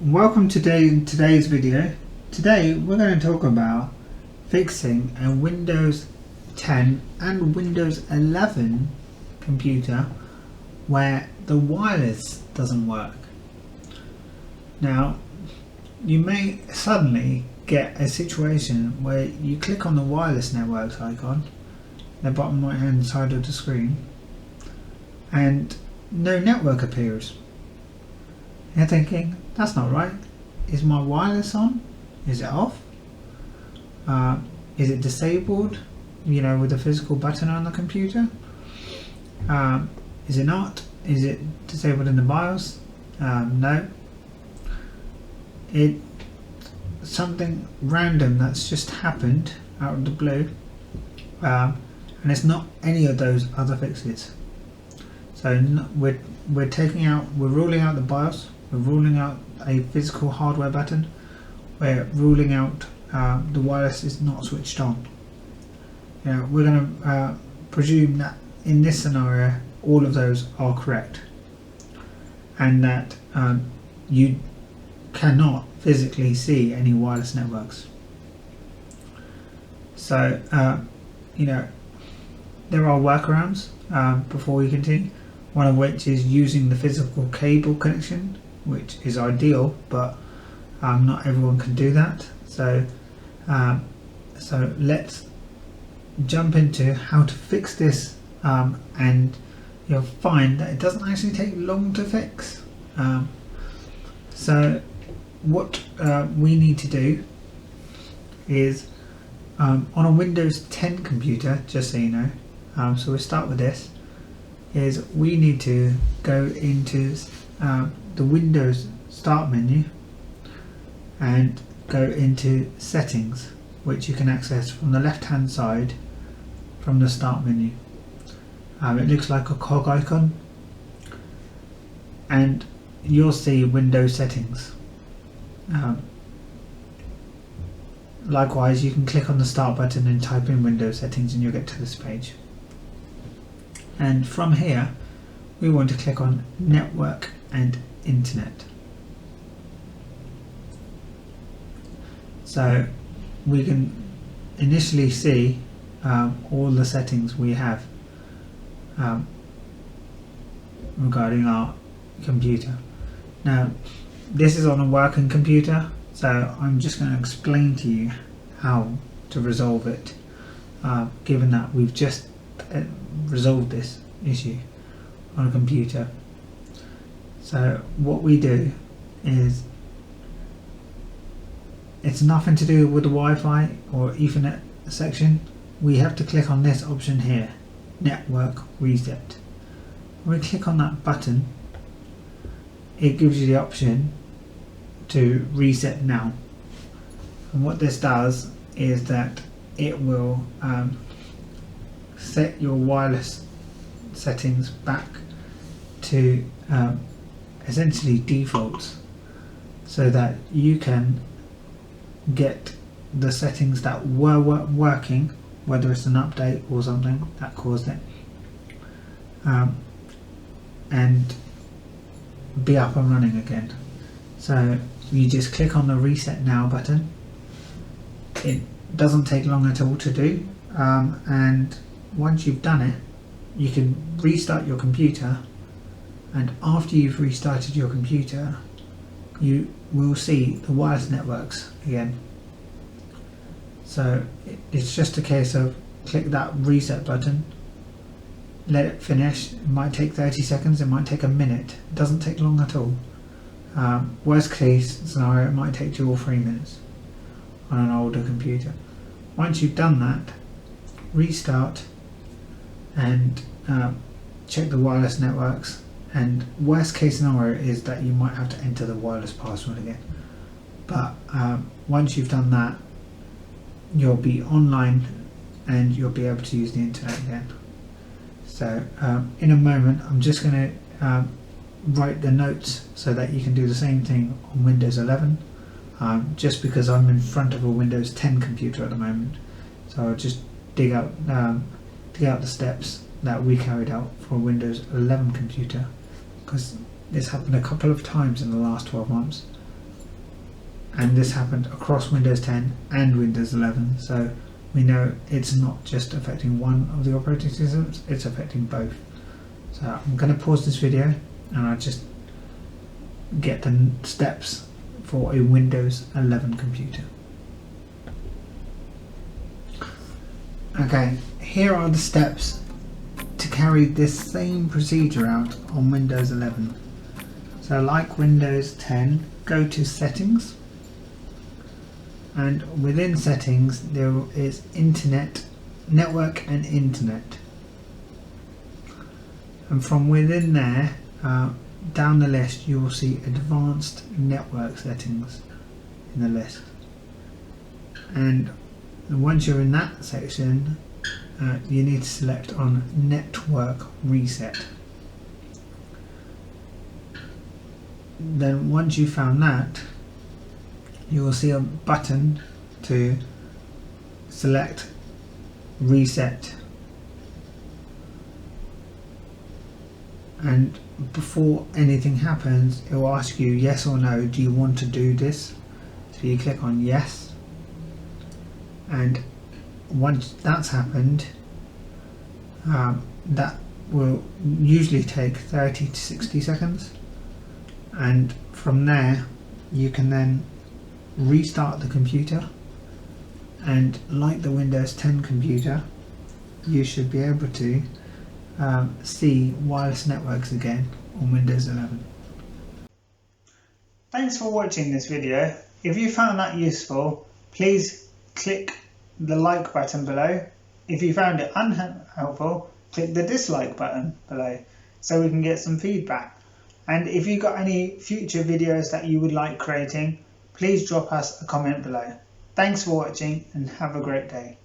Welcome to today's video. Today we're going to talk about fixing a Windows 10 and Windows 11 computer where the wireless doesn't work. Now you may suddenly get a situation where you click on the wireless networks icon in the bottom right hand side of the screen and no network appears. You're thinking, that's not right. Is my wireless on? Is it off? Is it disabled? You know, with a physical button on the computer? Is it not? Is it disabled in the BIOS? No. It's something random that's just happened out of the blue, and it's not any of those other fixes. So we're ruling out the BIOS. We're ruling out a physical hardware button. We're ruling out the wireless is not switched on. You know, we're going to presume that in this scenario all of those are correct, and that you cannot physically see any wireless networks. So you know, there are workarounds before we continue. One of which is using the physical cable connection, which is ideal, but not everyone can do that. So let's jump into how to fix this, and you'll find that it doesn't actually take long to fix. So what we need to do is on a Windows 10 computer, just so you know, so we'll start with this, is we need to go into the Windows Start menu and go into Settings, which you can access from the left hand side from the Start menu. It looks like a cog icon, and you'll see Windows Settings. Likewise, you can click on the Start button and type in Windows Settings and you'll get to this page. And from here we want to click on Network and Internet. So we can initially see all the settings we have regarding our computer. Now this is on a working computer, so I'm just going to explain to you how to resolve it, given that we've just resolve this issue on a computer. So what we do is, it's nothing to do with the Wi-Fi or Ethernet section. We have to click on this option here, Network Reset. When we click on that button, it gives you the option to reset now, and what this does is that it will set your wireless settings back to essentially defaults, so that you can get the settings that were working, whether it's an update or something that caused it, and be up and running again. So you just click on the Reset Now button. It doesn't take long at all to do, and once you've done it, you can restart your computer, and after you've restarted your computer you will see the wireless networks again. So it's just a case of click that reset button, let it finish. It might take 30 seconds, it might take a minute, it doesn't take long at all. Worst case scenario, it might take 2 or 3 minutes on an older computer. Once you've done that, restart and check the wireless networks, and worst case scenario is that you might have to enter the wireless password again, but once you've done that, you'll be online and you'll be able to use the internet again. So in a moment I'm just going to write the notes so that you can do the same thing on Windows 11, just because I'm in front of a Windows 10 computer at the moment, so I'll just dig out the steps that we carried out for a Windows 11 computer, because this happened a couple of times in the last 12 months and this happened across Windows 10 and Windows 11, so we know it's not just affecting one of the operating systems, it's affecting both. So I'm going to pause this video and I'll just get the steps for a Windows 11 computer. Okay, here are the steps to carry this same procedure out on Windows 11. So like Windows 10, go to Settings, and within Settings there is Internet, Network and Internet. And from within there, down the list you will see Advanced Network Settings in the list. And once you're in that section, you need to select on Network Reset. Then once you've found that, you will see a button to select Reset. And before anything happens, it will ask you yes or no, do you want to do this? So you click on yes, and once that's happened, that will usually take 30 to 60 seconds, and from there you can then restart the computer, and like the Windows 10 computer, you should be able to see wireless networks again on Windows 11. Thanks for watching this video. If you found that useful, please click the like button below. If you found it unhelpful, click the dislike button below so we can get some feedback. And if you've got any future videos that you would like creating, please drop us a comment below. Thanks for watching and have a great day.